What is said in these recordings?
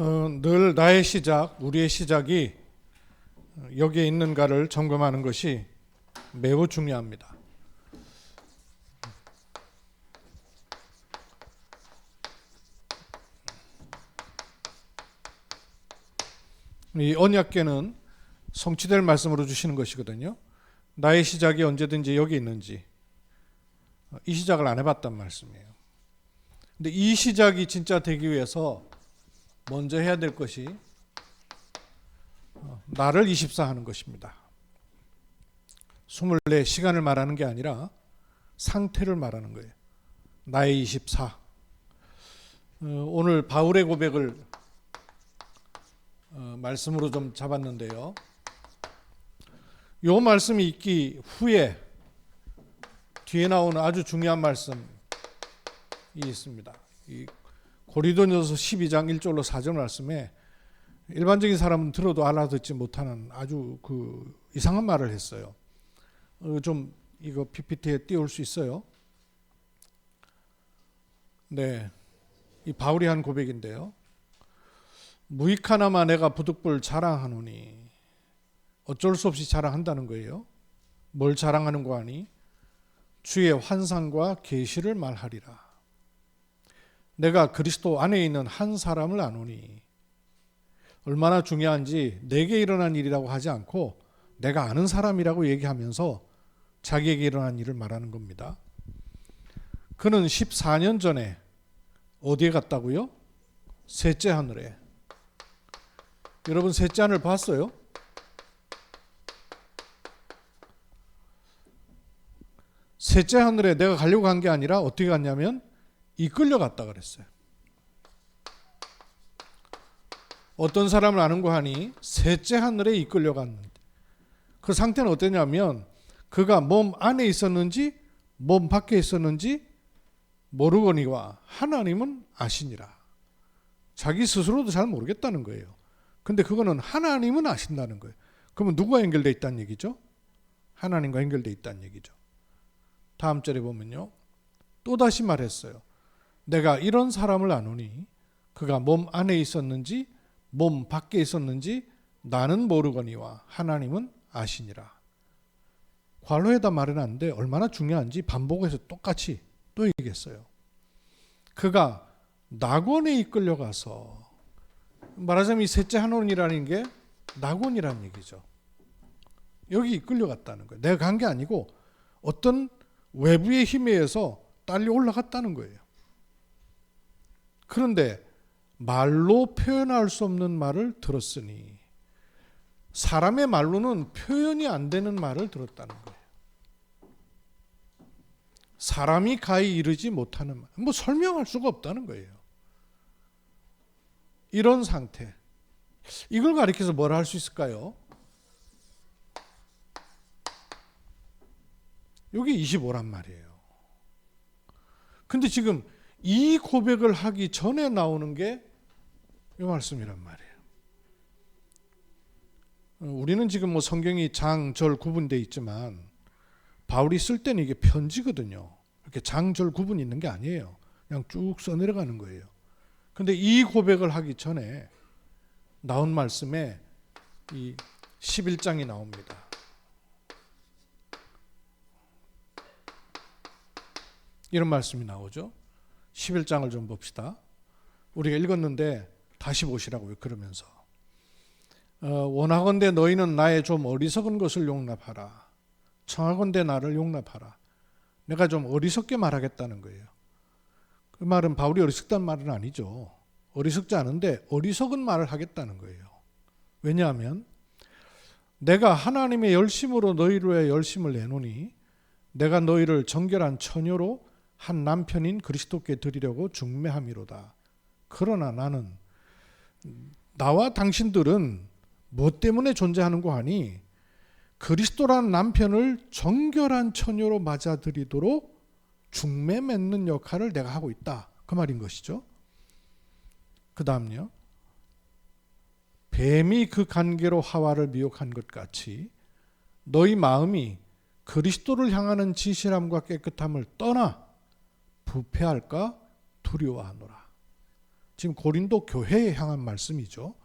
늘 나의 시작, 우리의 시작이 여기에 있는가를 점검하는 것이 매우 중요합니다. 이 언약궤는 성취될 말씀으로 주시는 것이거든요. 나의 시작이 언제든지 여기 있는지 이 시작을 안 해봤단 말씀이에요. 근데 이 시작이 진짜 되기 위해서 먼저 해야 될 것이 나를 24 하는 것입니다. 24 시간을 말하는 게 아니라 상태를 말하는 거예요. 나의 24. 오늘 바울의 고백을 말씀으로 좀 잡았는데요. 이 말씀이 있기 후에 뒤에 나오는 아주 중요한 말씀이 있습니다. 이 고린도전서 12장 1절로 4절 말씀에 일반적인 사람은 들어도 알아듣지 못하는 아주 이상한 말을 했어요. 좀 이거 PPT에 띄울 수 있어요? 네, 이 바울이 한 고백인데요. 무익하나마 내가 부득불 자랑하노니, 어쩔 수 없이 자랑한다는 거예요. 뭘 자랑하는 거 아니? 주의 환상과 계시를 말하리라. 내가 그리스도 안에 있는 한 사람을 아노니. 얼마나 중요한지 내게 일어난 일이라고 하지 않고 내가 아는 사람이라고 얘기하면서 자기에게 일어난 일을 말하는 겁니다. 그는 14년 전에 어디에 갔다고요? 셋째 하늘에. 여러분 셋째 하늘 봤어요? 셋째 하늘에 내가 가려고 한 게 아니라 어떻게 갔냐면 이끌려 갔다 그랬어요. 어떤 사람을 아는 거 하니 셋째 하늘에 이끌려 갔는데 그 상태는 어땠냐면 그가 몸 안에 있었는지 몸 밖에 있었는지 모르거니와 하나님은 아시니라. 자기 스스로도 잘 모르겠다는 거예요. 근데 그거는 하나님은 아신다는 거예요. 그러면 누구와 연결되어 있다는 얘기죠? 하나님과 연결되어 있다는 얘기죠. 다음 절에 보면요. 또다시 말했어요. 내가 이런 사람을 아노니 그가 몸 안에 있었는지 몸 밖에 있었는지 나는 모르거니와 하나님은 아시니라. 괄호에다 말해놨는데 얼마나 중요한지 반복해서 똑같이 또 얘기했어요. 그가 낙원에 이끌려가서, 말하자면 이 셋째 하늘이라는 게 낙원이라는 얘기죠. 여기 이끌려갔다는 거예요. 내가 간 게 아니고 어떤 외부의 힘에 의해서 딸려 올라갔다는 거예요. 그런데 말로 표현할 수 없는 말을 들었으니, 사람의 말로는 표현이 안 되는 말을 들었다는 거예요. 사람이 가히 이르지 못하는 말, 뭐 설명할 수가 없다는 거예요. 이런 상태, 이걸 가리켜서 뭘 할 수 있을까요? 여기 25란 말이에요. 근데 지금 이 고백을 하기 전에 나오는 게 이 말씀이란 말이에요. 우리는 지금 뭐 성경이 장, 절 구분되어 있지만 바울이 쓸 때는 이게 편지거든요. 이렇게 장, 절 구분이 있는 게 아니에요. 그냥 쭉 써내려가는 거예요. 근데 이 고백을 하기 전에 나온 말씀에 이 11장이 나옵니다. 이런 말씀이 나오죠. 11장을 좀 봅시다. 우리가 읽었는데 다시 보시라고요. 그러면서 원하건대 너희는 나의 좀 어리석은 것을 용납하라. 청하건대 나를 용납하라. 내가 좀 어리석게 말하겠다는 거예요. 그 말은 바울이 어리석다는 말은 아니죠. 어리석지 않은데 어리석은 말을 하겠다는 거예요. 왜냐하면 내가 하나님의 열심으로 너희로 의 열심을 내노니 내가 너희를 정결한 처녀로 한 남편인 그리스도께 드리려고 중매함이로다. 그러나 나는 나와 당신들은 무엇 때문에 존재하는고 하니 그리스도라는 남편을 정결한 처녀로 맞아들이도록 중매 맺는 역할을 내가 하고 있다. 그 말인 것이죠. 그 다음요. 뱀이 그 관계로 하와를 미혹한 것 같이 너희 마음이 그리스도를 향하는 진실함과 깨끗함을 떠나 부패할까 두려워하노라. 지금 고린도 교회에 향한 말씀이죠.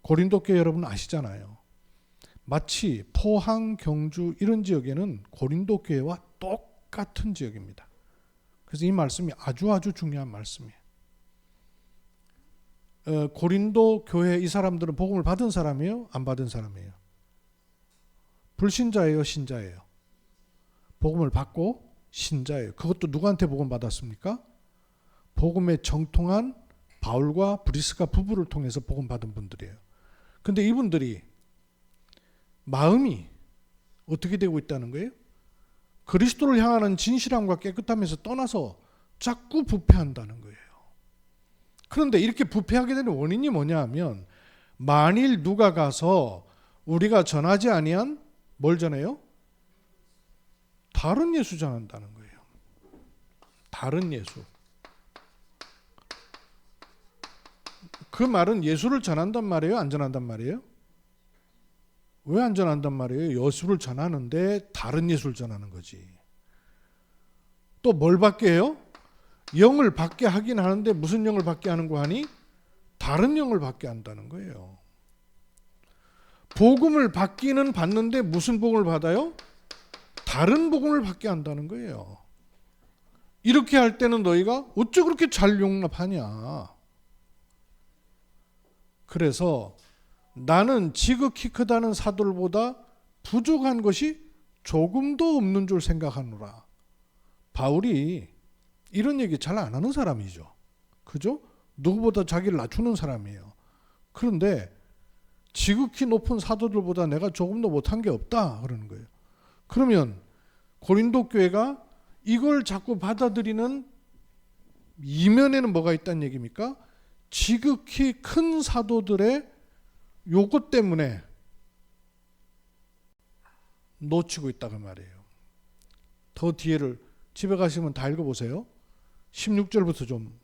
고린도 교회 여러분 아시잖아요. 마치 포항, 경주 이런 지역에는 고린도 교회와 똑같은 지역입니다. 그래서 이 말씀이 아주 중요한 말씀이에요. 고린도 교회 이 사람들은 복음을 받은 사람이에요? 안 받은 사람이에요? 불신자예요? 신자예요? 복음을 받고 신자예요. 그것도 누구한테 복음 받았습니까? 복음에 정통한 바울과 브리스가 부부를 통해서 복음 받은 분들이에요. 근데 이분들이 마음이 어떻게 되고 있다는 거예요? 그리스도를 향하는 진실함과 깨끗함에서 떠나서 자꾸 부패한다는 거예요. 그런데 이렇게 부패하게 되는 원인이 뭐냐 하면, 만일 누가 가서 우리가 전하지 아니한 뭘 전해요? 다른 예수 전한다는 거예요. 다른 예수. 그 말은 예수를 전한단 말이에요? 안 전한단 말이에요? 왜 안 전한단 말이에요? 예수를 전하는데 다른 예수를 전하는 거지. 또 뭘 받게 해요? 영을 받게 하긴 하는데 무슨 영을 받게 하는 거 하니? 다른 영을 받게 한다는 거예요. 복음을 받기는 받는데 무슨 복음을 받아요? 다른 복음을 받게 한다는 거예요. 이렇게 할 때는 너희가 어째 그렇게 잘 용납하냐? 그래서 나는 지극히 크다는 사도들보다 부족한 것이 조금도 없는 줄 생각하노라. 바울이 이런 얘기 잘 안 하는 사람이죠. 그죠? 누구보다 자기를 낮추는 사람이에요. 그런데 지극히 높은 사도들보다 내가 조금도 못한 게 없다 그러는 거예요. 그러면 고린도 교회가 이걸 자꾸 받아들이는 이면에는 뭐가 있다는 얘기입니까? 지극히 큰 사도들의 요것 때문에 놓치고 있다고 말이에요. 더 뒤에를 집에 가시면 다 읽어보세요. 16절부터 좀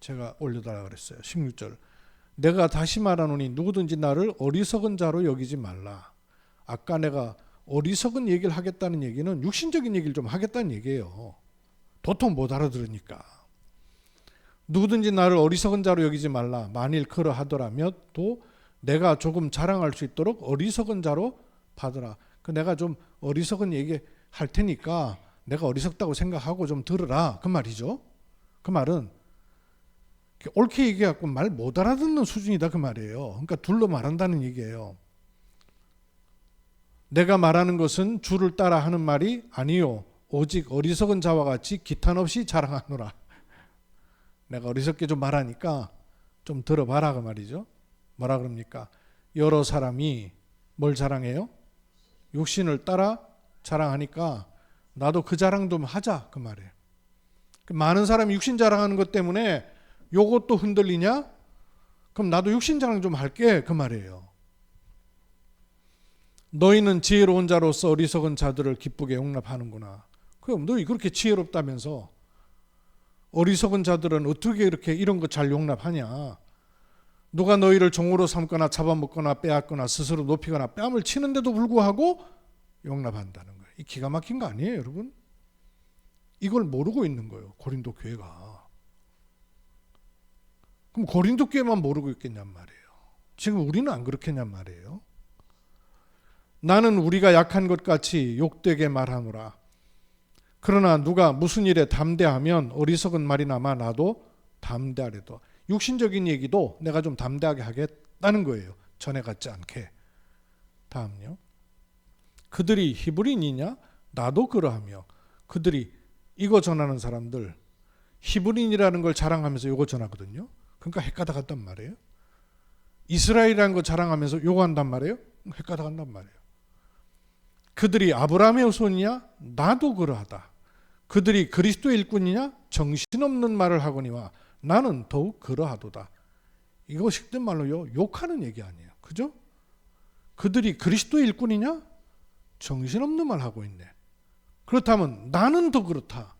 제가 올려달라고 그랬어요. 16절. 내가 다시 말하노니 누구든지 나를 어리석은 자로 여기지 말라. 아까 내가 어리석은 얘기를 하겠다는 얘기는 육신적인 얘기를 좀 하겠다는 얘기예요. 도통 못 알아들으니까. 누구든지 나를 어리석은 자로 여기지 말라. 만일 그러하더라면 또 내가 조금 자랑할 수 있도록 어리석은 자로 받으라. 내가 좀 어리석은 얘기 할 테니까 내가 어리석다고 생각하고 좀 들으라. 그 말이죠. 그 말은 옳게 얘기해갖고 말 못 알아듣는 수준이다 그 말이에요. 그러니까 둘로 말한다는 얘기예요. 내가 말하는 것은 주를 따라 하는 말이 아니요 오직 어리석은 자와 같이 기탄 없이 자랑하노라. 내가 어리석게 좀 말하니까 좀 들어봐라 그 말이죠. 뭐라 그럽니까? 여러 사람이 뭘 자랑해요? 육신을 따라 자랑하니까 나도 그 자랑 좀 하자 그 말이에요. 많은 사람이 육신 자랑하는 것 때문에 요것도 흔들리냐? 그럼 나도 육신 자랑 좀 할게 그 말이에요. 너희는 지혜로운 자로서 어리석은 자들을 기쁘게 용납하는구나. 그럼 너희 그렇게 지혜롭다면서 어리석은 자들은 어떻게 이렇게 이런 거 잘 용납하냐? 누가 너희를 종으로 삼거나 잡아먹거나 빼앗거나 스스로 높이거나 뺨을 치는데도 불구하고 용납한다는 거예요. 이 기가 막힌 거 아니에요, 여러분? 이걸 모르고 있는 거예요, 고린도 교회가. 그럼 고린도 교회만 모르고 있겠냔 말이에요. 지금 우리는 안 그렇겠냔 말이에요. 나는 우리가 약한 것 같이 욕되게 말하노라. 그러나 누가 무슨 일에 담대하면 어리석은 말이나마 나도 담대하려도. 육신적인 얘기도 내가 좀 담대하게 하겠다는 거예요. 전에 같지 않게. 다음요. 그들이 히브리인이냐? 나도 그러하며. 그들이 이거 전하는 사람들 히브리인이라는 걸 자랑하면서 이거 전하거든요. 그러니까 헷가다 간단 말이에요. 이스라엘이라는 거 자랑하면서 요거 한단 말이에요. 헷가다 간단 말이에요. 그들이 아브라함의 후손이냐? 나도 그러하다. 그들이 그리스도의 일꾼이냐? 정신없는 말을 하거니와 나는 더욱 그러하도다. 이거 식된 말로요, 욕하는 얘기 아니에요. 그죠? 그들이 그리스도의 일꾼이냐? 정신없는 말 하고 있네. 그렇다면 나는 더 그렇다.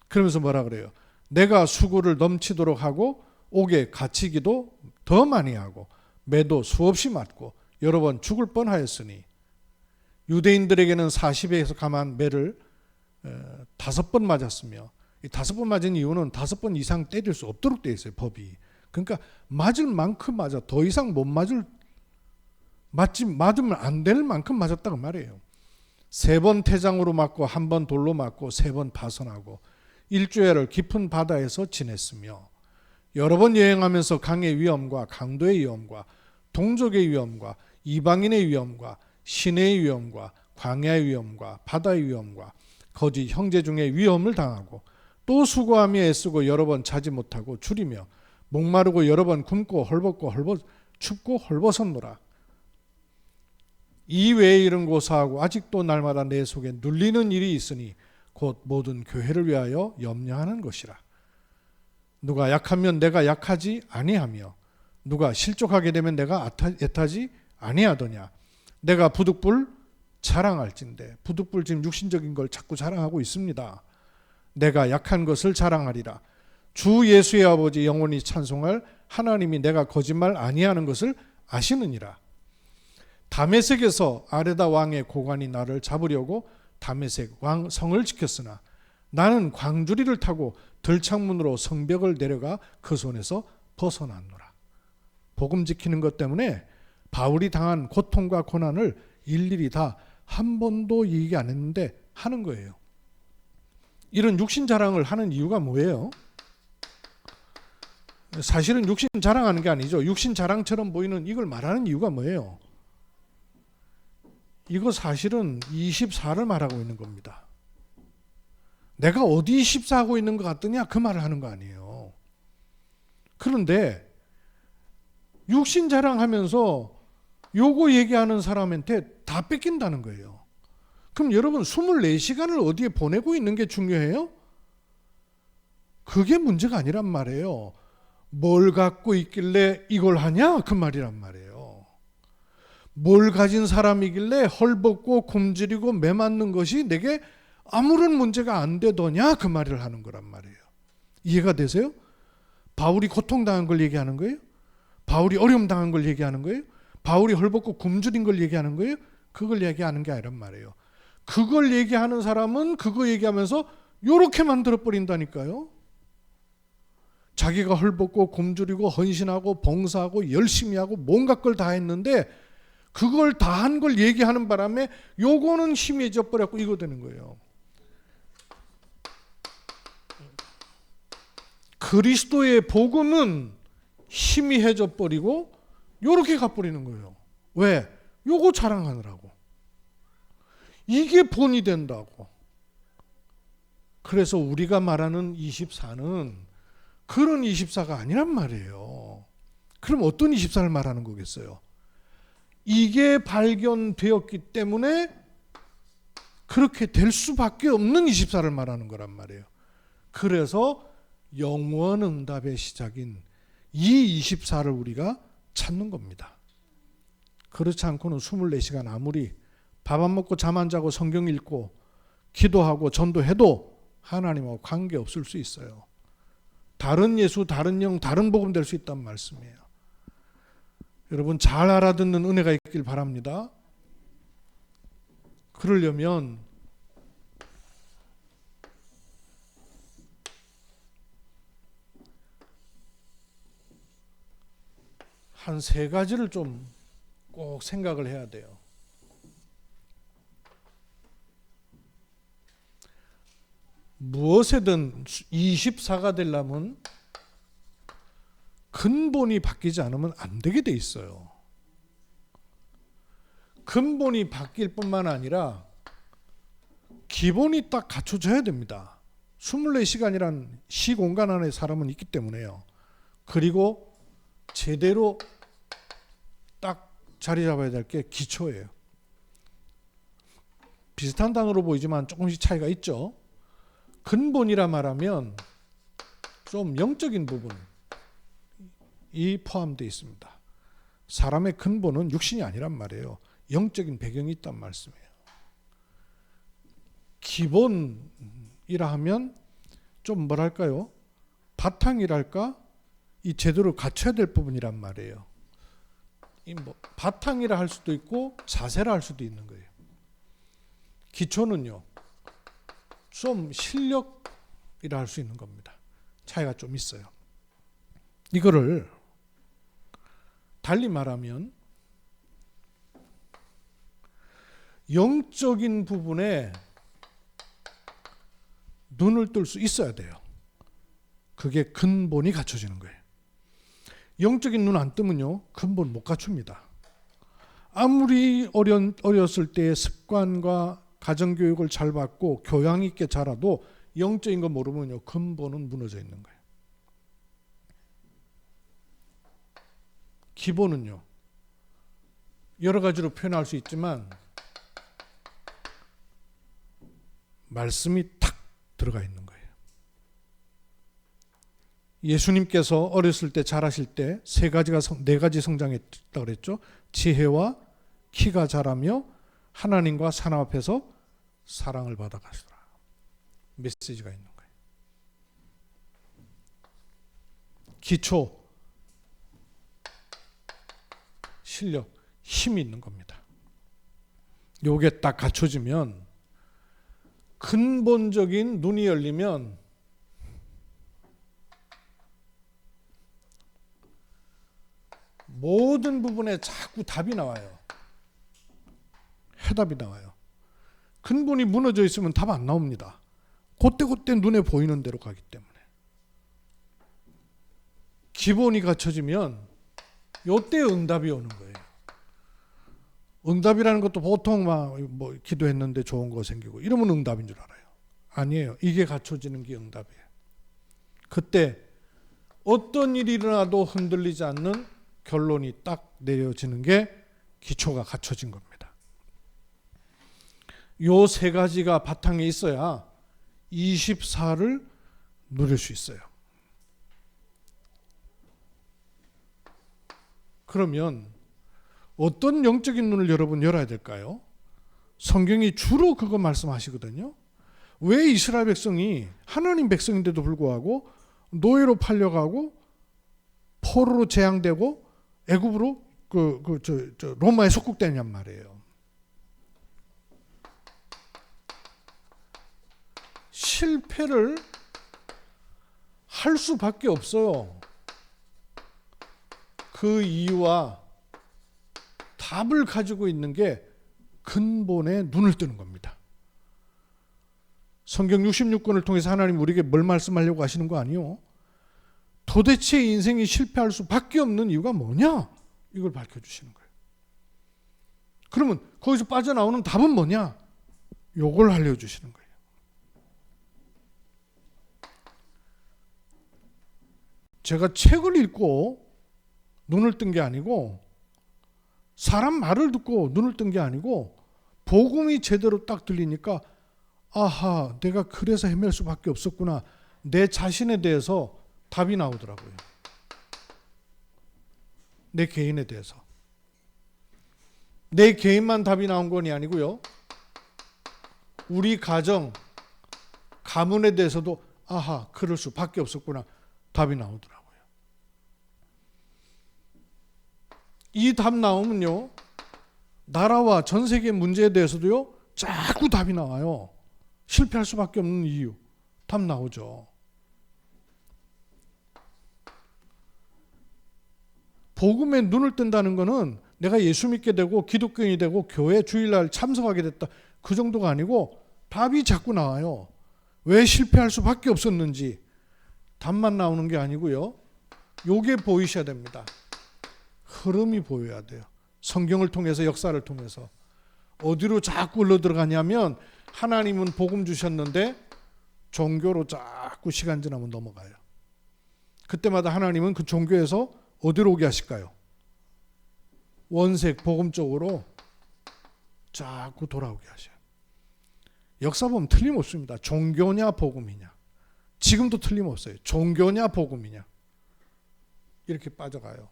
그러면서 뭐라 그래요? 내가 수고를 넘치도록 하고 옥에 갇히기도 더 많이 하고 매도 수없이 맞고 여러 번 죽을 뻔하였으니 유대인들에게는 40에서 감한 매를 5번 맞았으며 이 5번 맞은 이유는 5번 이상 때릴 수 없도록 되어 있어요, 법이. 그러니까 맞을 만큼 맞아. 더 이상 못 맞으면 안 될 만큼 맞았다고 말이에요. 3번 태장으로 맞고 1번 돌로 맞고 3번 파선하고 일주일을 깊은 바다에서 지냈으며 여러 번 여행하면서 강의 위험과 강도의 위험과 동족의 위험과 이방인의 위험과 시내의 위험과 광야의 위험과 바다의 위험과 거짓 형제 중에 위험을 당하고 또 수고하며 애쓰고 여러 번 자지 못하고 줄이며 목마르고 여러 번 굶고 춥고 헐벗었노라. 이 외에 이런 고사하고 아직도 날마다 내 속에 눌리는 일이 있으니 곧 모든 교회를 위하여 염려하는 것이라. 누가 약하면 내가 약하지 아니하며 누가 실족하게 되면 내가 애타지 아니하더냐. 내가 부득불 자랑할진대. 부득불 지금 육신적인 걸 자꾸 자랑하고 있습니다. 내가 약한 것을 자랑하리라. 주 예수의 아버지 영원히 찬송할 하나님이 내가 거짓말 아니하는 것을 아시느니라. 다메섹에서 아레다 왕의 고관이 나를 잡으려고 다메섹 왕 성을 지켰으나 나는 광주리를 타고 들창문으로 성벽을 내려가 그 손에서 벗어났노라. 복음 지키는 것 때문에 바울이 당한 고통과 고난을 일일이 다 한 번도 얘기 안 했는데 하는 거예요. 이런 육신 자랑을 하는 이유가 뭐예요? 사실은 육신 자랑하는 게 아니죠. 육신 자랑처럼 보이는 이걸 말하는 이유가 뭐예요? 이거 사실은 24를 말하고 있는 겁니다. 내가 어디 24하고 있는 것 같더냐 그 말을 하는 거 아니에요. 그런데 육신 자랑하면서 요거 얘기하는 사람한테 다 뺏긴다는 거예요. 그럼 여러분 24시간을 어디에 보내고 있는 게 중요해요? 그게 문제가 아니란 말이에요. 뭘 갖고 있길래 이걸 하냐 그 말이란 말이에요. 뭘 가진 사람이길래 헐벗고 굶주리고 매맞는 것이 내게 아무런 문제가 안 되더냐 그 말을 하는 거란 말이에요. 이해가 되세요? 바울이 고통당한 걸 얘기하는 거예요? 바울이 어려움 당한 걸 얘기하는 거예요? 바울이 헐벗고 굶주린 걸 얘기하는 거예요? 그걸 얘기하는 게 아니란 말이에요. 그걸 얘기하는 사람은 그거 얘기하면서 요렇게 만들어버린다니까요. 자기가 헐벗고 굶주리고 헌신하고 봉사하고 열심히 하고 뭔가 걸 다 했는데 그걸 다 한 걸 얘기하는 바람에 요거는 희미해져 버렸고 이거 되는 거예요. 그리스도의 복음은 희미해져 버리고 요렇게 가버리는 거예요. 왜? 요거 자랑하느라고. 이게 본이 된다고. 그래서 우리가 말하는 24는 그런 24가 아니란 말이에요. 그럼 어떤 24를 말하는 거겠어요? 이게 발견되었기 때문에 그렇게 될 수밖에 없는 24를 말하는 거란 말이에요. 그래서 영원 응답의 시작인 이 24를 우리가 찾는 겁니다. 그렇지 않고는 24시간 아무리 밥 안 먹고 잠 안 자고 성경 읽고 기도하고 전도해도 하나님하고 관계없을 수 있어요. 다른 예수, 다른 영, 다른 복음 될 수 있단 말씀이에요. 여러분 잘 알아듣는 은혜가 있길 바랍니다. 그러려면 한 3가지를 좀 꼭 생각을 해야 돼요. 무엇에든 24가 되려면 근본이 바뀌지 않으면 안 되게 돼 있어요. 근본이 바뀔 뿐만 아니라 기본이 딱 갖춰져야 됩니다. 24시간이란 시공간 안에 사람은 있기 때문에요. 그리고 제대로 딱 자리 잡아야 될 게 기초예요. 비슷한 단어로 보이지만 조금씩 차이가 있죠. 근본이라 말하면 좀 영적인 부분이 포함되어 있습니다. 사람의 근본은 육신이 아니란 말이에요. 영적인 배경이 있단 말씀이에요. 기본이라 하면 좀 뭐랄까요? 바탕이랄까? 이 제대로 갖춰야 될 부분이란 말이에요. 이 바탕이라 할 수도 있고 자세라 할 수도 있는 거예요. 기초는요. 좀 실력 할 수 있는 겁니다. 차이가 좀 있어요. 이거를 달리 말하면 영적인 부분에 눈을 뜰 수 있어야 돼요. 그게 근본이 갖춰지는 거예요. 영적인 눈 안 뜨면요, 근본 못 갖춥니다. 아무리 어렸을 때의 습관과 가정교육을 잘 받고 교양 있게 자라도 영적인 거 모르면요, 근본은 무너져 있는 거예요. 기본은요, 여러 가지로 표현할 수 있지만 말씀이 탁 들어가 있는 거예요. 예수님께서 어렸을 때 자라실 때 네 가지 성장했다고 그랬죠. 지혜와 키가 자라며 하나님과 사람 앞에서 사랑을 받아가시더라. 메시지가 있는 거예요. 기초, 실력, 힘이 있는 겁니다. 요게 딱 갖춰지면, 근본적인 눈이 열리면 모든 부분에 자꾸 답이 나와요. 해답이 나와요. 근본이 무너져 있으면 답 안 나옵니다. 그때 눈에 보이는 대로 가기 때문에. 기본이 갖춰지면 요때 응답이 오는 거예요. 응답이라는 것도 보통 뭐 기도했는데 좋은 거 생기고 이러면 응답인 줄 알아요. 아니에요. 이게 갖춰지는 게 응답이에요. 그때 어떤 일이 일어나도 흔들리지 않는 결론이 딱 내려지는 게 기초가 갖춰진 겁니다. 요 세 가지가 바탕에 있어야 24를 누릴 수 있어요. 그러면 어떤 영적인 눈을 여러분 열어야 될까요? 성경이 주로 그거 말씀하시거든요. 왜 이스라엘 백성이 하나님 백성인데도 불구하고 노예로 팔려가고 포로로 재앙되고 애굽으로 로마에 속국되냔 말이에요. 실패를 할 수밖에 없어요. 그 이유와 답을 가지고 있는 게 근본에 눈을 뜨는 겁니다. 성경 66권을 통해서 하나님 우리에게 뭘 말씀하려고 하시는 거 아니요? 도대체 인생이 실패할 수밖에 없는 이유가 뭐냐? 이걸 밝혀주시는 거예요. 그러면 거기서 빠져나오는 답은 뭐냐? 요걸 알려주시는 거예요. 제가 책을 읽고 눈을 뜬 게 아니고 사람 말을 듣고 눈을 뜬 게 아니고 복음이 제대로 딱 들리니까 아하, 내가 그래서 헤맬 수밖에 없었구나. 내 자신에 대해서 답이 나오더라고요. 내 개인에 대해서. 내 개인만 답이 나온 건 아니고요. 우리 가정, 가문에 대해서도 아하, 그럴 수밖에 없었구나. 답이 나오더라고요. 이 답 나오면요, 나라와 전 세계 문제에 대해서도요, 자꾸 답이 나와요. 실패할 수밖에 없는 이유, 답 나오죠. 복음에 눈을 뜬다는 것은 내가 예수 믿게 되고 기독교인이 되고 교회 주일날 참석하게 됐다, 그 정도가 아니고 답이 자꾸 나와요. 왜 실패할 수밖에 없었는지 답만 나오는 게 아니고요, 요게 보이셔야 됩니다. 흐름이 보여야 돼요. 성경을 통해서, 역사를 통해서. 어디로 자꾸 흘러들어가냐면 하나님은 복음 주셨는데 종교로 자꾸 시간 지나면 넘어가요. 그때마다 하나님은 그 종교에서 어디로 오게 하실까요? 원색 복음 쪽으로 자꾸 돌아오게 하셔요. 역사 보면 틀림없습니다. 종교냐 복음이냐. 지금도 틀림없어요. 종교냐 복음이냐. 이렇게 빠져가요.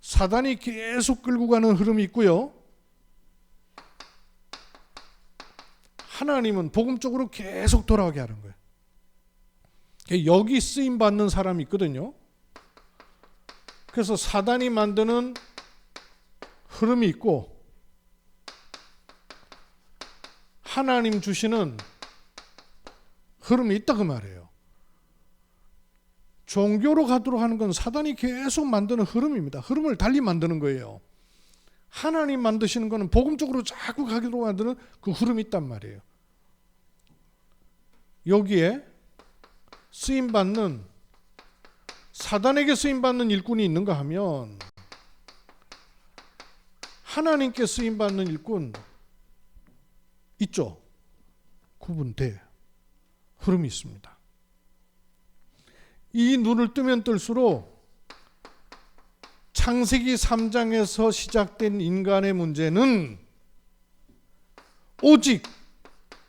사단이 계속 끌고 가는 흐름이 있고요. 하나님은 복음 쪽으로 계속 돌아오게 하는 거예요. 여기 쓰임 받는 사람이 있거든요. 그래서 사단이 만드는 흐름이 있고 하나님 주시는 흐름이 있다 그 말이에요. 종교로 가도록 하는 건 사단이 계속 만드는 흐름입니다. 흐름을 달리 만드는 거예요. 하나님 만드시는 거는 복음 쪽으로 자꾸 가도록 만드는 그 흐름이 있단 말이에요. 여기에 쓰임받는, 사단에게 쓰임받는 일꾼이 있는가 하면 하나님께 쓰임받는 일꾼 있죠. 구분돼. 흐름이 있습니다. 이 눈을 뜨면 뜰수록 창세기 3장에서 시작된 인간의 문제는 오직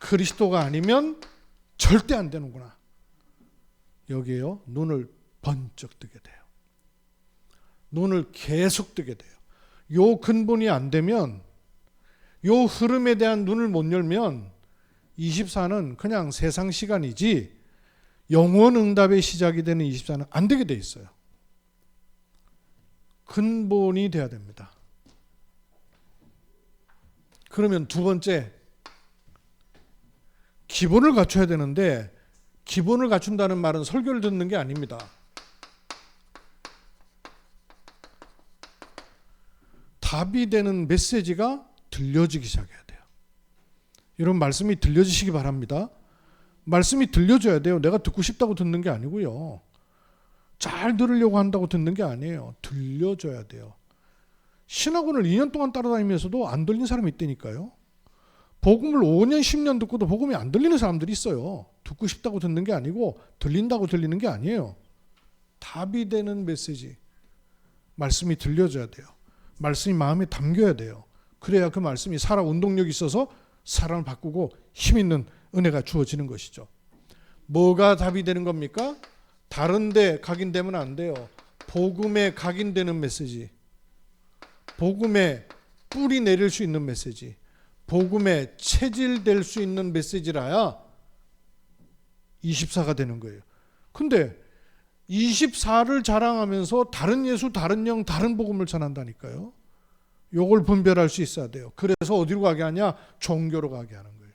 그리스도가 아니면 절대 안 되는구나. 여기에요. 눈을 번쩍 뜨게 돼요. 눈을 계속 뜨게 돼요. 요 근본이 안 되면, 요 흐름에 대한 눈을 못 열면 24는 그냥 세상 시간이지 영원 응답의 시작이 되는 24는 안 되게 돼 있어요. 근본이 돼야 됩니다. 그러면 두 번째, 기본을 갖춰야 되는데, 기본을 갖춘다는 말은 설교를 듣는 게 아닙니다. 답이 되는 메시지가 들려지기 시작해야 돼요. 여러분, 말씀이 들려지시기 바랍니다. 말씀이 들려줘야 돼요. 내가 듣고 싶다고 듣는 게 아니고요. 잘 들으려고 한다고 듣는 게 아니에요. 들려줘야 돼요. 신학원을 2년 동안 따라다니면서도 안 들린 사람이 있다니까요. 복음을 5년 10년 듣고도 복음이 안 들리는 사람들이 있어요. 듣고 싶다고 듣는 게 아니고 들린다고 들리는 게 아니에요. 답이 되는 메시지, 말씀이 들려줘야 돼요. 말씀이 마음에 담겨야 돼요. 그래야 그 말씀이 살아 운동력이 있어서 사람을 바꾸고 힘 있는 은혜가 주어지는 것이죠. 뭐가 답이 되는 겁니까? 다른 데 각인되면 안 돼요. 복음에 각인되는 메시지, 복음에 뿌리 내릴 수 있는 메시지, 복음에 체질될 수 있는 메시지라야 24가 되는 거예요. 근데 24를 자랑하면서 다른 예수, 다른 영, 다른 복음을 전한다니까요. 요걸 분별할 수 있어야 돼요. 그래서 어디로 가게 하냐? 종교로 가게 하는 거예요.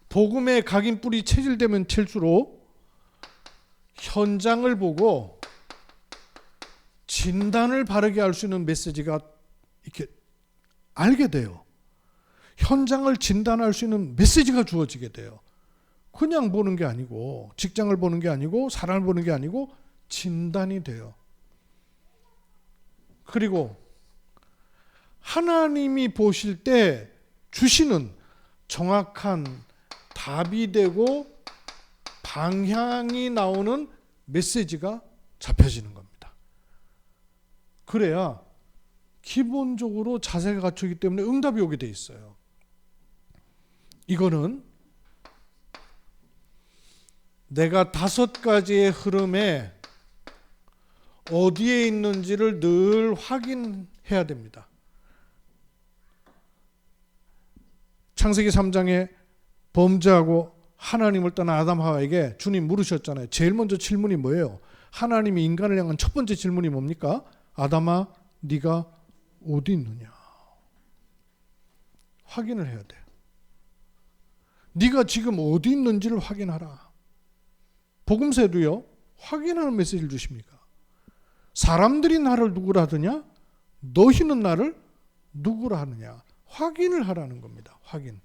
복음에 각인 뿌리 체질되면 칠수록 현장을 보고 진단을 바르게 할 수 있는 메시지가 이렇게 알게 돼요. 현장을 진단할 수 있는 메시지가 주어지게 돼요. 그냥 보는 게 아니고, 직장을 보는 게 아니고, 사람을 보는 게 아니고 진단이 돼요. 그리고 하나님이 보실 때 주시는 정확한 답이 되고 방향이 나오는 메시지가 잡혀지는 겁니다. 그래야 기본적으로 자세가 갖추기 때문에 응답이 오게 돼 있어요. 이거는 내가 5가지의 흐름에 어디에 있는지를 늘 확인해야 됩니다. 창세기 3장에 범죄하고 하나님을 떠난 아담 하와에게 주님 물으셨잖아요. 제일 먼저 질문이 뭐예요? 하나님이 인간을 향한 첫 번째 질문이 뭡니까? 아담아, 네가 어디 있느냐? 확인을 해야 돼요. 네가 지금 어디 있는지를 확인하라. 복음서에도요, 확인하는 메시지를 주십니까? 사람들이 나를 누구라 하느냐? 너희는 나를 누구라 하느냐? 확인을 하라는 겁니다. 확인.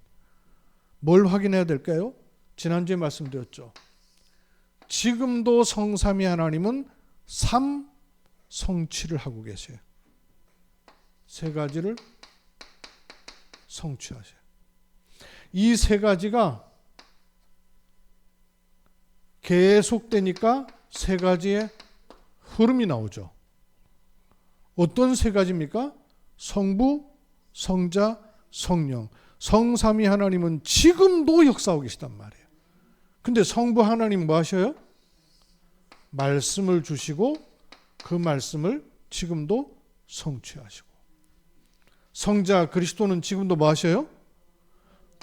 뭘 확인해야 될까요? 지난주에 말씀드렸죠. 지금도 성삼위 하나님은 3 성취를 하고 계세요. 3가지를 성취하셔요. 이 3가지가 계속되니까 3가지의 흐름이 나오죠. 어떤 3가지입니까? 성부, 성자, 성령. 성삼위 하나님은 지금도 역사하고 계시단 말이에요. 근데 성부 하나님 뭐 하셔요? 말씀을 주시고 그 말씀을 지금도 성취하시고, 성자 그리스도는 지금도 뭐 하셔요?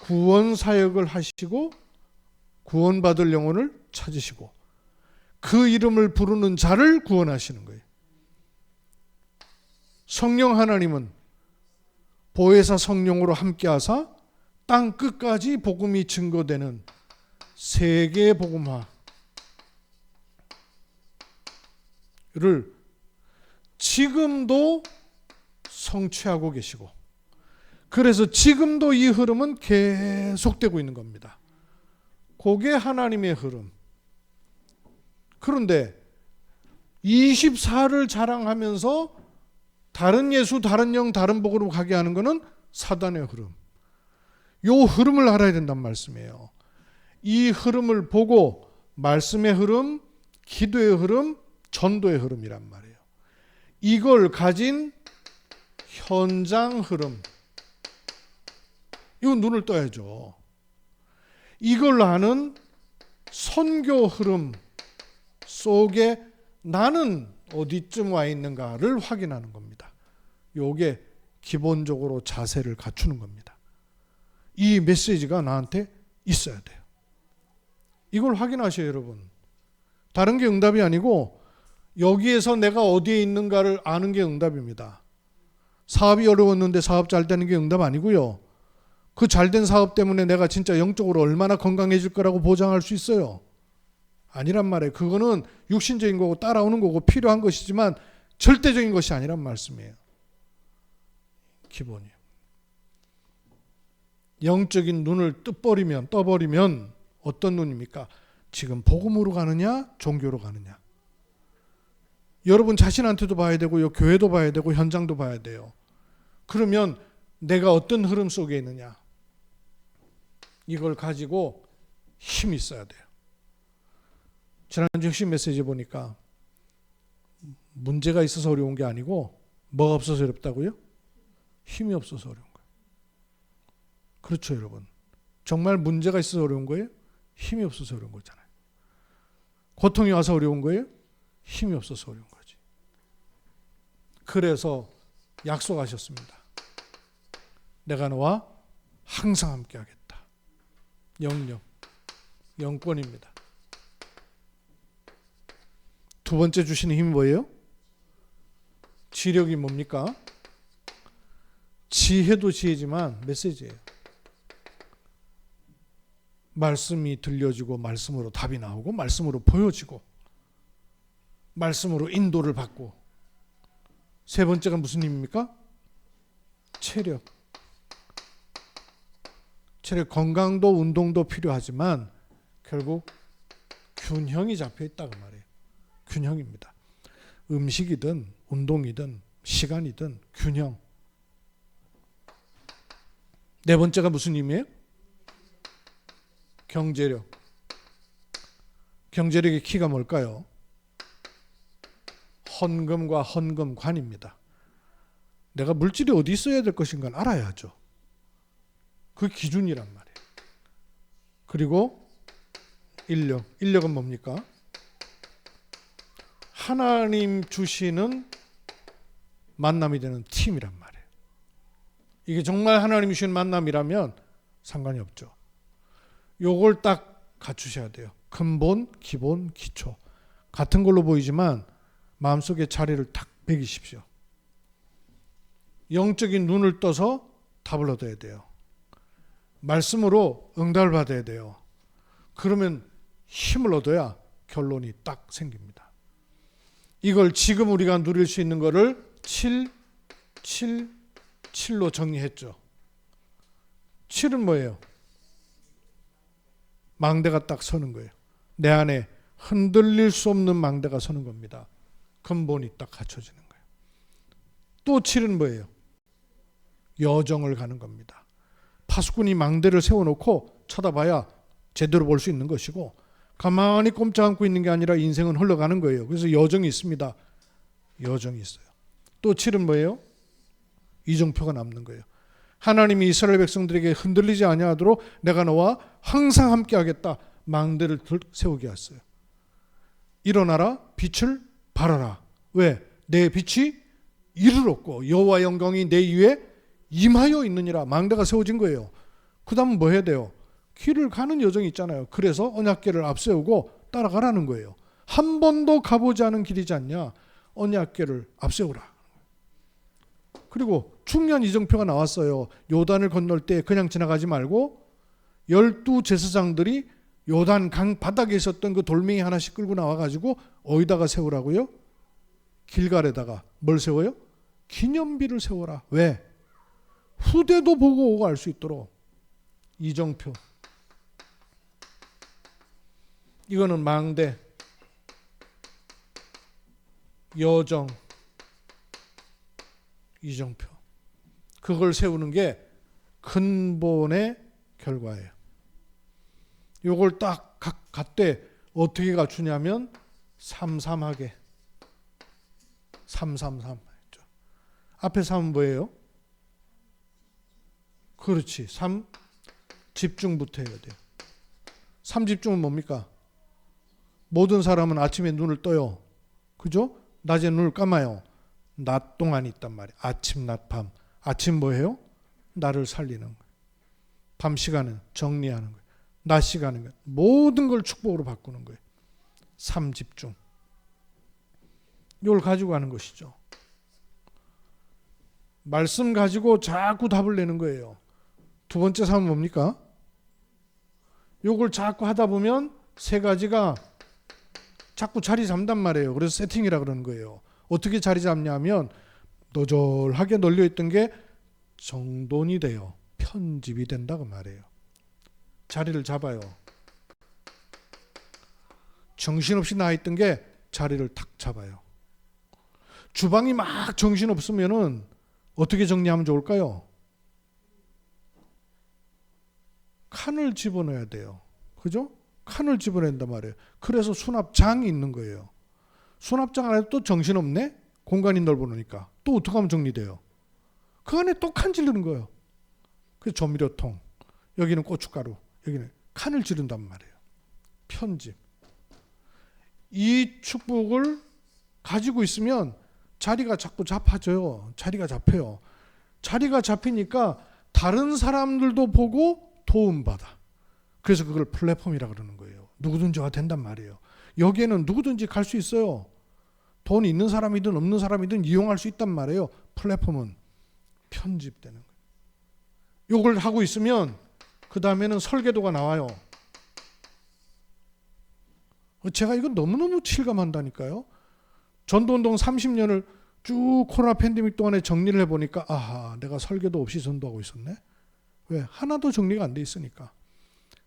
구원 사역을 하시고 구원받을 영혼을 찾으시고 그 이름을 부르는 자를 구원하시는 거예요. 성령 하나님은 보혜사 성령으로 함께하사 땅 끝까지 복음이 증거되는 세계 복음화를 지금도 성취하고 계시고, 그래서 지금도 이 흐름은 계속되고 있는 겁니다. 그게 하나님의 흐름. 그런데 24를 자랑하면서 다른 예수, 다른 영, 다른 복으로 가게 하는 것은 사단의 흐름. 요 흐름을 알아야 된다는 말씀이에요. 이 흐름을 보고 말씀의 흐름, 기도의 흐름, 전도의 흐름이란 말이에요. 이걸 가진 현장 흐름, 이건 눈을 떠야죠. 이걸 아는 선교 흐름 속에 나는 어디쯤 와 있는가를 확인하는 겁니다. 이게 기본적으로 자세를 갖추는 겁니다. 이 메시지가 나한테 있어야 돼요. 이걸 확인하셔요, 여러분. 다른 게 응답이 아니고 여기에서 내가 어디에 있는가를 아는 게 응답입니다. 사업이 어려웠는데 사업 잘 되는 게 응답 아니고요. 그 잘된 사업 때문에 내가 진짜 영적으로 얼마나 건강해질 거라고 보장할 수 있어요? 아니란 말이에요. 그거는 육신적인 거고 따라오는 거고 필요한 것이지만 절대적인 것이 아니란 말씀이에요. 기본이에요. 영적인 눈을 떠버리면 어떤 눈입니까? 지금 복음으로 가느냐, 종교로 가느냐. 여러분 자신한테도 봐야 되고요, 교회도 봐야 되고 현장도 봐야 돼요. 그러면 내가 어떤 흐름 속에 있느냐, 이걸 가지고 힘이 있어야 돼요. 지난주 핵심 메시지 보니까 문제가 있어서 어려운 게 아니고 뭐가 없어서 어렵다고요? 힘이 없어서 어려운 거예요. 그렇죠, 여러분. 정말 문제가 있어서 어려운 거예요? 힘이 없어서 어려운 거잖아요. 고통이 와서 어려운 거예요? 힘이 없어서 어려운 거지. 그래서 약속하셨습니다. 내가 너와 항상 함께 하겠다. 영권입니다. 두 번째 주시는 힘이 뭐예요? 지력이 뭡니까? 지혜도 지혜지만 메시지예요. 말씀이 들려지고 말씀으로 답이 나오고 말씀으로 보여지고 말씀으로 인도를 받고, 세 번째가 무슨 힘입니까? 체력. 건강도 운동도 필요하지만 결국 균형이 잡혀 있다 그 말이에요. 균형입니다. 음식이든 운동이든 시간이든 균형. 네 번째가 무슨 힘이에요? 경제력. 경제력의 키가 뭘까요? 헌금과 헌금관입니다. 내가 물질이 어디 있어야 될 것인가를 알아야죠. 그 기준이란 말이에요. 그리고 인력. 인력은 뭡니까? 하나님 주시는 만남이 되는 팀이란 말이에요. 이게 정말 하나님이 주시는 만남이라면 상관이 없죠. 요걸 딱 갖추셔야 돼요. 근본, 기본, 기초. 같은 걸로 보이지만 마음속에 자리를 탁 매기십시오. 영적인 눈을 떠서 답을 얻어야 돼요. 말씀으로 응답을 받아야 돼요. 그러면 힘을 얻어야 결론이 딱 생깁니다. 이걸 지금 우리가 누릴 수 있는 거를 7로 정리했죠. 7은 뭐예요? 망대가 딱 서는 거예요. 내 안에 흔들릴 수 없는 망대가 서는 겁니다. 근본이 딱 갖춰지는 거예요. 또 7은 뭐예요? 여정을 가는 겁니다. 파수꾼이 망대를 세워놓고 쳐다봐야 제대로 볼 수 있는 것이고, 가만히 꼼짝 않고 있는 게 아니라 인생은 흘러가는 거예요. 그래서 여정이 있습니다. 여정이 있어요. 또 7은 뭐예요? 이정표가 남는 거예요. 하나님이 이스라엘 백성들에게 흔들리지 아니하도록 내가 너와 항상 함께 하겠다. 망대를 세우게 했어요. 일어나라, 빛을 발하라. 왜? 내 빛이 이를 얻고 여호와 영광이 내 위에 임하여 있느니라. 망대가 세워진 거예요. 그 다음은 뭐 해야 돼요? 길을 가는 여정이 있잖아요. 그래서 언약궤를 앞세우고 따라가라는 거예요. 한 번도 가보지 않은 길이지 않냐? 언약궤를 앞세우라. 그리고 중요한 이정표가 나왔어요. 요단을 건널 때 그냥 지나가지 말고 12 제사장들이 요단 강 바닥에 있었던 그 돌멩이 하나씩 끌고 나와가지고 어디다가 세우라고요? 길갈에다가 뭘 세워요? 기념비를 세워라. 왜? 후대도 보고 오고 알 수 있도록. 이정표. 이거는 망대, 여정, 이정표. 그걸 세우는 게 근본의 결과예요. 요걸 딱 갖되 어떻게 갖추냐면 삼삼하게. 333. 앞에 3은 뭐예요? 그렇지. 3 집중부터 해야 돼요. 3 집중은 뭡니까? 모든 사람은 아침에 눈을 떠요. 그죠? 낮에 눈을 감아요. 낮 동안이 있단 말이에요. 아침, 낮, 밤. 아침 뭐예요? 나를 살리는 거예요. 밤 시간은 정리하는 거예요. 낮 시간은 모든 걸 축복으로 바꾸는 거예요. 3 집중. 이걸 가지고 가는 것이죠. 말씀 가지고 자꾸 답을 내는 거예요. 두 번째 삶은 뭡니까? 이걸 자꾸 하다 보면 세 가지가 자꾸 자리 잡단 말이에요. 그래서 세팅이라 그러는 거예요. 어떻게 자리 잡냐면 노절하게 널려있던 게 정돈이 돼요. 편집이 된다고 말해요. 자리를 잡아요. 정신없이 나있던 게 자리를 탁 잡아요. 주방이 막 정신없으면은 어떻게 정리하면 좋을까요? 칸을 집어넣어야 돼요. 그죠? 칸을 집어낸단 말이에요. 그래서 수납장이 있는 거예요. 수납장 안에 또 정신없네? 공간이 넓어놓으니까. 또 어떻게 하면 정리돼요? 그 안에 또 칸 지르는 거예요. 그래서 조미료통, 여기는 고춧가루, 여기는 칸을 지른단 말이에요. 편집. 이 축복을 가지고 있으면 자리가 자꾸 잡아져요. 자리가 잡혀요. 자리가 잡히니까 다른 사람들도 보고 도움받아. 그래서 그걸 플랫폼이라 그러는 거예요. 누구든지 와도 된단 말이에요. 여기에는 누구든지 갈 수 있어요. 돈 있는 사람이든 없는 사람이든 이용할 수 있단 말이에요. 플랫폼은 편집되는 거예요. 이걸 하고 있으면 그 다음에는 설계도가 나와요. 제가 이거 너무너무 실감한다니까요. 전도운동 30년을 쭉 코로나 팬데믹 동안에 정리를 해보니까 아하, 내가 설계도 없이 전도하고 있었네. 왜? 하나도 정리가 안 돼 있으니까.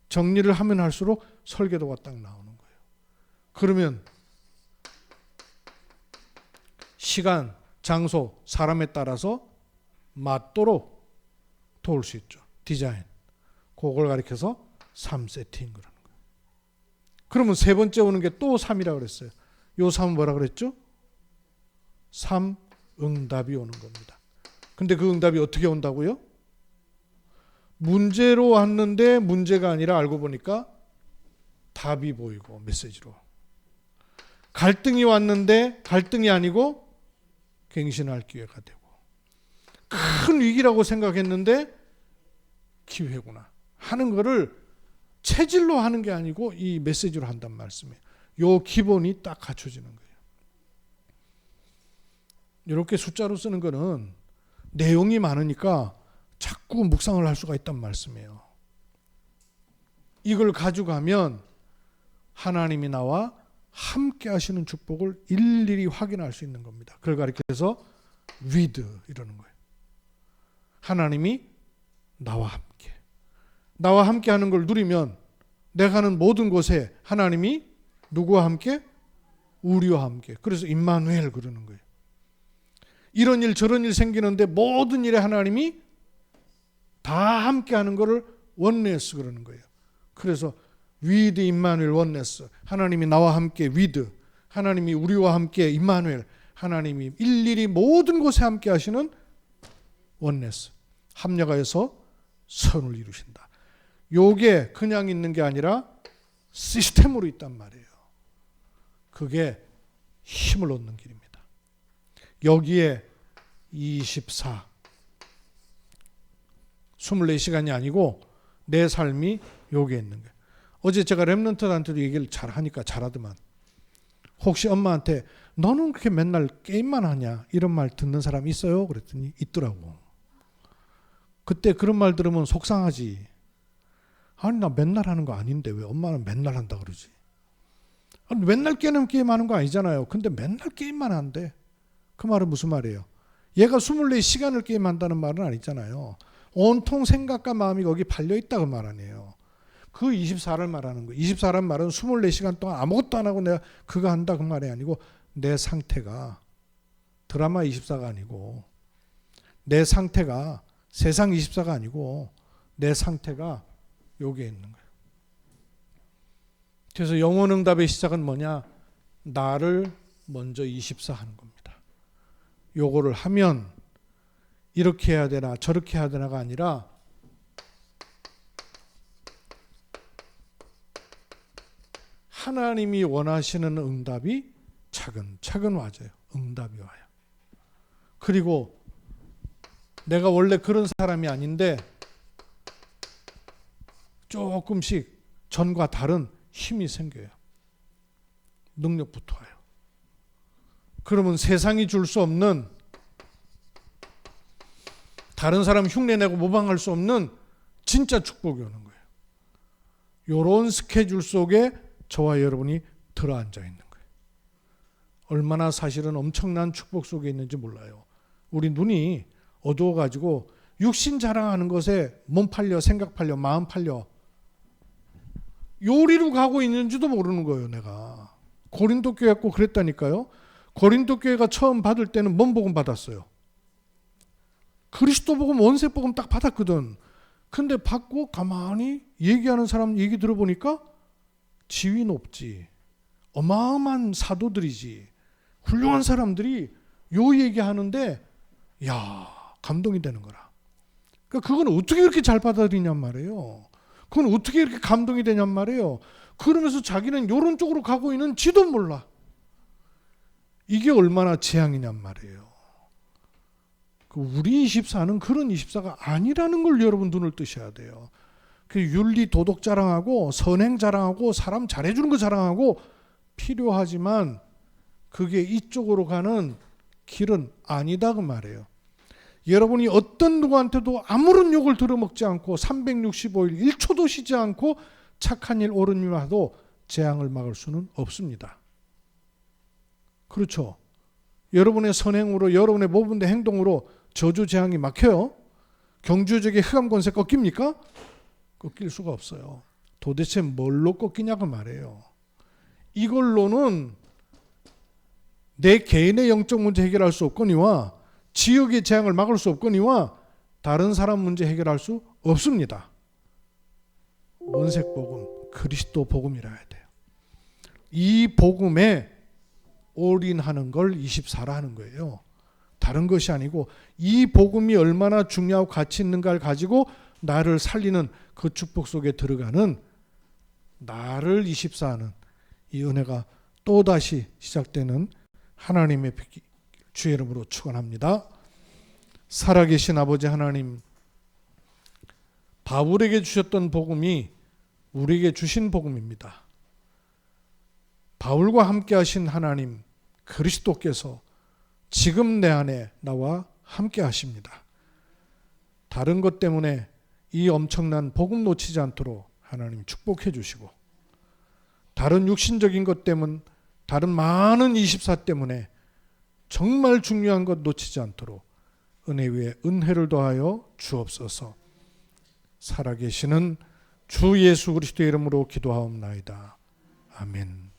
정리를 하면 할수록 설계도가 딱 나오는 거예요. 그러면 시간, 장소, 사람에 따라서 맞도록 도울 수 있죠. 디자인. 그걸 가리켜서 3세팅 그러는 거예요. 그러면 세 번째 오는 게 또 3이라고 그랬어요. 요 3은 뭐라 그랬죠? 3 응답이 오는 겁니다. 근데 그 응답이 어떻게 온다고요? 문제로 왔는데 문제가 아니라 알고 보니까 답이 보이고 메시지로. 갈등이 왔는데 갈등이 아니고 갱신할 기회가 되고. 큰 위기라고 생각했는데 기회구나 하는 거를 체질로 하는 게 아니고 이 메시지로 한단 말씀이에요. 요 기본이 딱 갖춰지는 거예요. 이렇게 숫자로 쓰는 거는 내용이 많으니까 자꾸 묵상을 할 수가 있단 말씀이에요. 이걸 가져가면 하나님이 나와 함께 하시는 축복을 일일이 확인할 수 있는 겁니다. 그걸 가리켜서 with 이러는 거예요. 하나님이 나와 함께. 나와 함께 하는 걸 누리면 내가 가는 모든 곳에 하나님이 누구와 함께? 우리와 함께. 그래서 임마누엘 그러는 거예요. 이런 일 저런 일 생기는데 모든 일에 하나님이 다 함께 하는 거를 원네스 그러는 거예요. 그래서 with 임마누엘 원네스. 하나님이 나와 함께 with. 하나님이 우리와 함께 임마누엘. 하나님이 일일이 모든 곳에 함께 하시는 원네스. 합력하여서 선을 이루신다. 요게 그냥 있는 게 아니라 시스템으로 있단 말이에요. 그게 힘을 얻는 길입니다. 여기에 24 24시간이 아니고 내 삶이 여기에 있는 거예요. 어제 제가 렘넌트한테도 얘기를 잘 하니까 잘하더만. 혹시 엄마한테 너는 그렇게 맨날 게임만 하냐 이런 말 듣는 사람 있어요? 그랬더니 있더라고. 그때 그런 말 들으면 속상하지. 아니 나 맨날 하는 거 아닌데 왜 엄마는 맨날 한다 그러지? 아니, 맨날 게임하는 거 아니잖아요. 근데 맨날 게임만 한대. 그 말은 무슨 말이에요? 얘가 24시간을 게임한다는 말은 아니잖아요. 온통 생각과 마음이 거기 팔려있다 그 말 아니에요. 그 24를 말하는 거예요. 24란 말은 24시간 동안 아무것도 안 하고 내가 그거 한다 그 말이 아니고 내 상태가 드라마 24가 아니고 내 상태가 세상 24가 아니고 내 상태가 여기에 있는 거예요. 그래서 영혼응답의 시작은 뭐냐? 나를 먼저 24 하는 겁니다. 요거를 하면 이렇게 해야 되나 저렇게 해야 되나가 아니라 하나님이 원하시는 응답이 차근차근 와져요. 응답이 와요. 그리고 내가 원래 그런 사람이 아닌데 조금씩 전과 다른 힘이 생겨요. 능력부터 와요. 그러면 세상이 줄 수 없는, 다른 사람 흉내내고 모방할 수 없는 진짜 축복이 오는 거예요. 이런 스케줄 속에 저와 여러분이 들어앉아 있는 거예요. 얼마나 사실은 엄청난 축복 속에 있는지 몰라요. 우리 눈이 어두워가지고 육신 자랑하는 것에 몸 팔려, 생각 팔려, 마음 팔려 요리로 가고 있는지도 모르는 거예요. 내가 고린도 교회 갖고 그랬다니까요. 고린도 교회가 처음 받을 때는 뭔 복음 받았어요? 그리스도 복음, 원색 복음 딱 받았거든. 근데 받고 가만히 얘기하는 사람 얘기 들어보니까 지위 높지, 어마어마한 사도들이지, 훌륭한 사람들이 요 얘기하는데 야 감동이 되는 거라. 그러니까 그건 어떻게 그렇게 잘 받아들이냔 말이에요. 그건 어떻게 이렇게 감동이 되냔 말이에요. 그러면서 자기는 요런 쪽으로 가고 있는지도 몰라. 이게 얼마나 재앙이냔 말이에요. 우리 24는 그런 24가 아니라는 걸 여러분 눈을 뜨셔야 돼요. 그 윤리 도덕 자랑하고 선행 자랑하고 사람 잘해주는 거 자랑하고 필요하지만 그게 이쪽으로 가는 길은 아니다 그 말이에요. 여러분이 어떤 누구한테도 아무런 욕을 들어먹지 않고 365일 1초도 쉬지 않고 착한 일 옳은 일만 해도 재앙을 막을 수는 없습니다. 그렇죠? 여러분의 선행으로, 여러분의 모범된 행동으로 저주 재앙이 막혀요? 경주족의 흑암 권세 꺾입니까? 꺾일 수가 없어요. 도대체 뭘로 꺾이냐고 말해요. 이걸로는 내 개인의 영적 문제 해결할 수 없거니와 지역의 재앙을 막을 수 없거니와 다른 사람 문제 해결할 수 없습니다. 원색 복음, 그리스도 복음이라 해야 돼요. 이 복음에 올인하는 걸 24라 하는 거예요. 다른 것이 아니고 이 복음이 얼마나 중요하고 가치 있는가를 가지고 나를 살리는 그 축복 속에 들어가는 나를 24하는 이 은혜가 또다시 시작되는 하나님의 주의 이름으로 축원합니다. 살아계신 아버지 하나님, 바울에게 주셨던 복음이 우리에게 주신 복음입니다. 바울과 함께 하신 하나님 그리스도께서 지금 내 안에 나와 함께 하십니다. 다른 것 때문에 이 엄청난 복음 놓치지 않도록 하나님 축복해 주시고, 다른 육신적인 것 때문, 다른 많은 24 때문에 정말 중요한 것 놓치지 않도록 은혜 위에 은혜를 더하여 주옵소서. 살아계시는 주 예수 그리스도의 이름으로 기도하옵나이다. 아멘.